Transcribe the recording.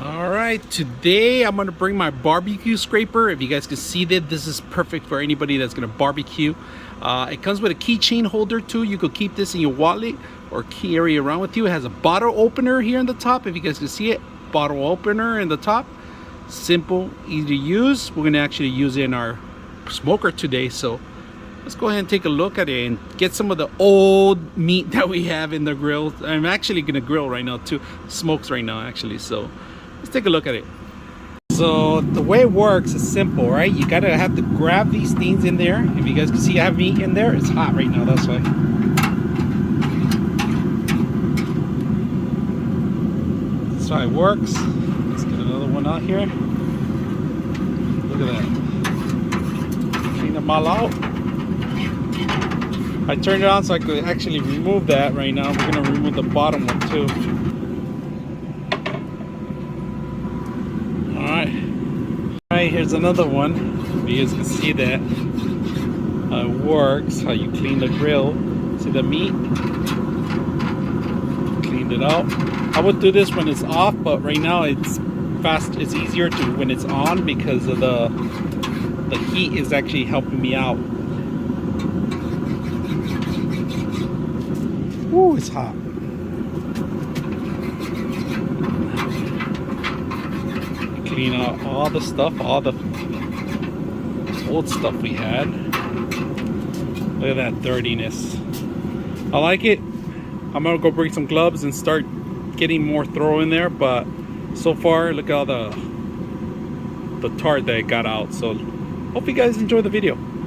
All right, today I'm gonna bring my barbecue scraper. If you guys can see that, this is perfect for anybody that's gonna barbecue. It comes with a keychain holder too. You could keep this in your wallet or carry it around with you. It has a bottle opener here on the top. If you guys can see it, bottle opener in the top. Simple, easy to use. We're gonna actually use it in our smoker today. So let's go ahead and take a look at it and get some of the old meat that we have in the grill. I'm actually gonna grill right now too. Smokes right now actually, so let's take a look at it. So the way it works is simple, right? You gotta have to grab these things in there. If you guys can see I have meat in there, it's hot right now, that's why. That's how it works. Let's get another one out here. Look at that. Clean them all out. I turned it on so I could actually remove that right now. We're gonna remove the bottom one too. Alright, here's another one. You guys can see that how it works, how you clean the grill. See the meat? Cleaned it out. I would do this when it's off, but right now it's fast. It's easier to when it's on because of the heat is actually helping me out. Ooh, it's hot. Clean out all the stuff, all the old stuff we had. Look at that dirtiness. I like it. I'm gonna go bring some gloves and start getting more throw in there, but so far look at all the tar that it got out. So hope you guys enjoy the video.